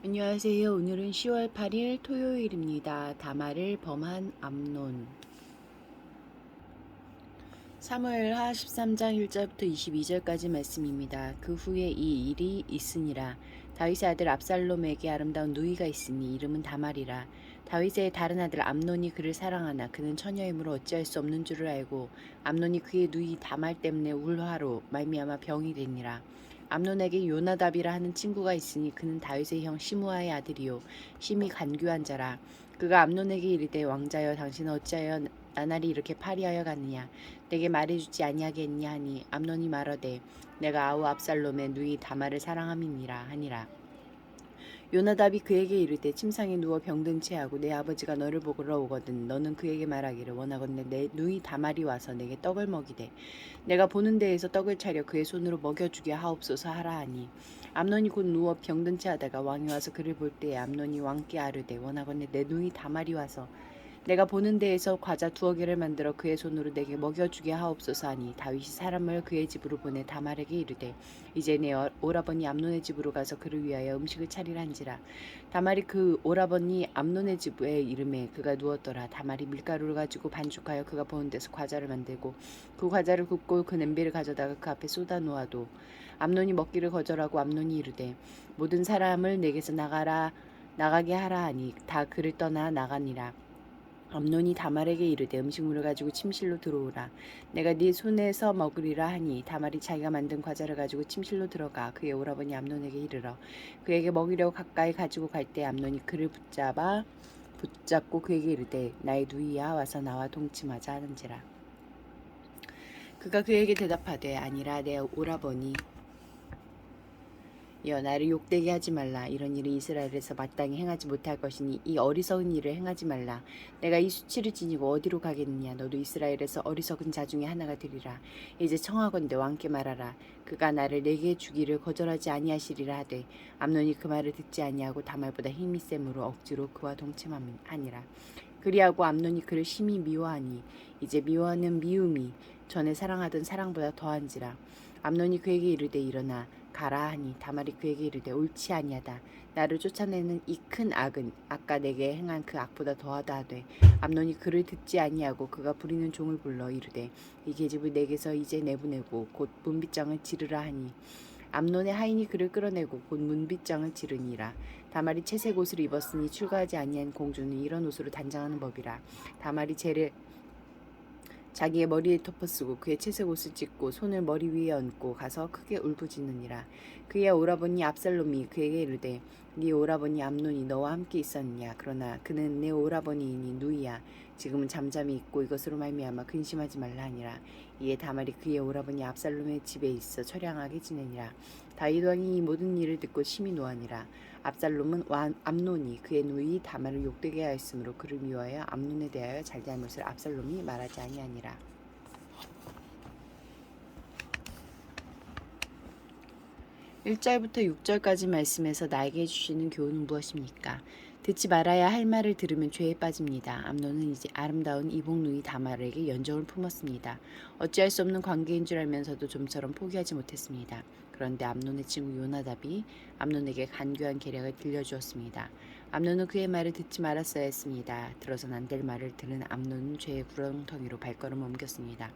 안녕하세요. 오늘은 10월 8일 토요일입니다. 다말을 범한 암논. 사무엘하 13장 1절부터 22절까지 말씀입니다. 그 후에 이 일이 있으니라. 다윗의 아들 압살롬에게 아름다운 누이가 있으니 이름은 다말이라. 다윗의 다른 아들 암논이 그를 사랑하나 그는 처녀이므로 어찌할 수 없는 줄을 알고 암논이 그의 누이 다말 때문에 울화로 말미암아 병이 되니라. 암논에게 요나답이라 하는 친구가 있으니 그는 다윗의 형 시므아의 아들이요 심히 간교한 자라. 그가 암논에게 이르되 왕자여 당신은 어찌하여 나날이 이렇게 파리하여 갔느냐. 내게 말해주지 아니하겠냐 하니 암논이 말하되 내가 아우 압살롬의 누이 다말을 사랑함이니라 하니라. 요나답이 그에게 이르되 침상에 누워 병든 채하고 내 아버지가 너를 보러 오거든 너는 그에게 말하기를 원하건대 내 누이 다말이 와서 내게 떡을 먹이되 내가 보는 데에서 떡을 차려 그의 손으로 먹여주게 하옵소서 하라 하니 암논이 곧 누워 병든 채하다가 왕이 와서 그를 볼 때에 암논이 왕께 아르되 원하건대 내 누이 다말이 와서 내가 보는 데에서 과자 2개를 만들어 그의 손으로 내게 먹여주게 하옵소서 하니 다윗이 사람을 그의 집으로 보내 다말에게 이르되 이제 내 오라버니 암논의 집으로 가서 그를 위하여 음식을 차리라 한지라. 다말이 그 오라버니 암논의 집에 이름에 그가 누웠더라. 다말이 밀가루를 가지고 반죽하여 그가 보는 데서 과자를 만들고 그 과자를 굽고 그 냄비를 가져다가 그 앞에 쏟아 놓아도 암논이 먹기를 거절하고 암논이 이르되 모든 사람을 내게서 나가게 하라 하니 다 그를 떠나 나가니라. 암논이 다말에게 이르되 음식물을 가지고 침실로 들어오라. 내가 네 손에서 먹으리라 하니 다말이 자기가 만든 과자를 가지고 침실로 들어가 그의 오라버니 암논에게 이르러 그에게 먹이려고 가까이 가지고 갈 때 암논이 그를 붙잡고 그에게 이르되 나의 누이야 와서 나와 동침하자 하는지라. 그가 그에게 대답하되 아니라 내 오라버니 여 나를 욕되게 하지 말라. 이런 일을 이스라엘에서 마땅히 행하지 못할 것이니 이 어리석은 일을 행하지 말라. 내가 이 수치를 지니고 어디로 가겠느냐. 너도 이스라엘에서 어리석은 자 중에 하나가 되리라. 이제 청하건대 왕께 말하라. 그가 나를 내게 주기를 거절하지 아니하시리라 하되 암논이 그 말을 듣지 아니하고 다말보다 힘이 셈으로 억지로 그와 동침하니라. 그리하고 암논이 그를 심히 미워하니 이제 미워하는 미움이 전에 사랑하던 사랑보다 더한지라. 암논이 그에게 이르되 일어나 가라 하니 다말이 그에게 이르되 옳지 아니하다. 나를 쫓아내는 이 큰 악은 아까 내게 행한 그 악보다 더하다 하되 암논이 그를 듣지 아니하고 그가 부리는 종을 불러 이르되 이 계집을 내게서 이제 내보내고 곧 문빗장을 지르라 하니 암논의 하인이 그를 끌어내고 곧 문빗장을 지르니라. 다말이 채색 옷을 입었으니 출가하지 아니한 공주는 이런 옷으로 단장하는 법이라. 다말이 재를 자기의 머리에 덮어쓰고 그의 채색 옷을 찢고 손을 머리 위에 얹고 가서 크게 울부짖느니라. 그의 오라버니 압살롬이 그에게 이르되 네 오라버니 암논이 너와 함께 있었느냐. 그러나 그는 내 오라버니이니 누이야. 지금은 잠잠히 있고 이것으로 말미암아 근심하지 말라 하니라. 이에 다말이 그의 오라버니 압살롬의 집에 있어 처량하게 지내니라. 다윗 왕이 이 모든 일을 듣고 심히 노하니라. 압살롬은 암논이 그의 누이 다말을 욕되게 하였으므로 그를 미워하여 암논에 대하여 잘잘못을 압살롬이 말하지 아니하니라. 1절부터 6절까지 말씀에서 나에게 주시는 교훈은 무엇입니까? 듣지 말아야 할 말을 들으면 죄에 빠집니다. 암논은 이제 아름다운 이복 누이 다말에게 연정을 품었습니다. 어찌할 수 없는 관계인 줄 알면서도 좀처럼 포기하지 못했습니다. 그런데 암논의 친구 요나답이 암논에게 간교한 계략을 들려주었습니다. 암논은 그의 말을 듣지 말았어야 했습니다. 들어선 안 될 말을 들은 암논은 죄의 구렁텅이로 발걸음을 옮겼습니다.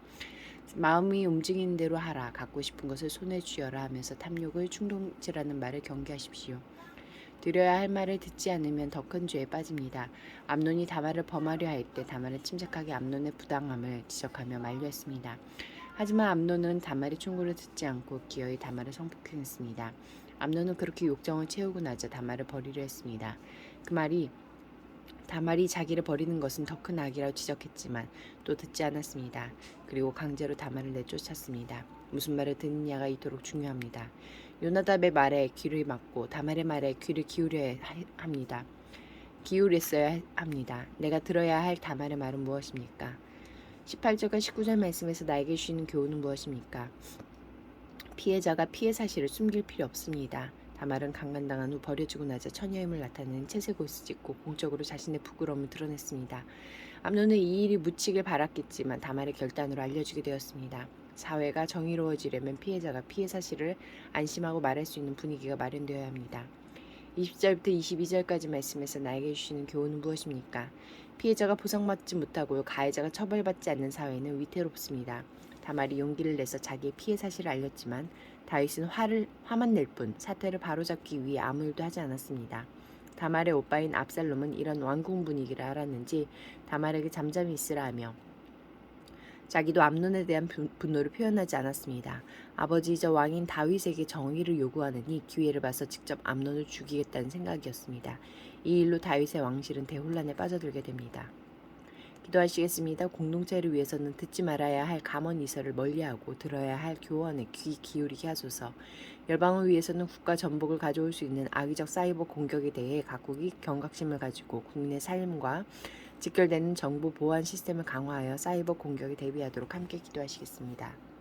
마음이 움직이는 대로 하라. 갖고 싶은 것을 손에 쥐어라 하면서 탐욕을 충동질하는 말을 경계하십시오. 드려야 할 말을 듣지 않으면 더 큰 죄에 빠집니다. 암논이 다말을 범하려 할 때 다말은 침착하게 암논의 부당함을 지적하며 만류했습니다. 하지만 암논은 다말의 충고를 듣지 않고 기어이 다말을 성폭행했습니다. 암논은 그렇게 욕정을 채우고 나자 다말을 버리려 했습니다. 그 말이 다말이 자기를 버리는 것은 더 큰 악이라고 지적했지만 또 듣지 않았습니다. 그리고 강제로 다말을 내쫓았습니다. 무슨 말을 듣느냐가 이토록 중요합니다. 요나답의 말에 귀를 막고 다말의 말에 귀를 기울여야 합니다. 기울였어야 합니다. 내가 들어야 할 다말의 말은 무엇입니까? 18절과 19절 말씀에서 나에게 주시는 교훈은 무엇입니까? 피해자가 피해 사실을 숨길 필요 없습니다. 다말은 강간당한 후 버려지고 나자 처녀임을 나타내는 채색 옷을 찢고 공적으로 자신의 부끄러움을 드러냈습니다. 암논은 이 일이 묻히길 바랐겠지만 다말의 결단으로 알려주게 되었습니다. 사회가 정의로워지려면 피해자가 피해 사실을 안심하고 말할 수 있는 분위기가 마련되어야 합니다. 20절부터 22절까지 말씀에서 나에게 주시는 교훈은 무엇입니까? 피해자가 보상받지 못하고 가해자가 처벌받지 않는 사회는 위태롭습니다. 다말이 용기를 내서 자기의 피해 사실을 알렸지만 다윗은 화만 낼 뿐 사태를 바로잡기 위해 아무 일도 하지 않았습니다. 다말의 오빠인 압살롬은 이런 왕궁 분위기를 알았는지 다말에게 잠잠히 있으라 하며 자기도 암논에 대한 분노를 표현하지 않았습니다. 아버지이자 왕인 다윗에게 정의를 요구하느니 기회를 봐서 직접 암논을 죽이겠다는 생각이었습니다. 이 일로 다윗의 왕실은 대혼란에 빠져들게 됩니다. 기도하시겠습니다. 공동체를 위해서는 듣지 말아야 할 감언 이설을 멀리하고 들어야 할 교훈에 귀 기울이게 하소서. 열방을 위해서는 국가 전복을 가져올 수 있는 악의적 사이버 공격에 대해 각국이 경각심을 가지고 국민의 삶과 직결되는 정보 보안 시스템을 강화하여 사이버 공격에 대비하도록 함께 기도하시겠습니다.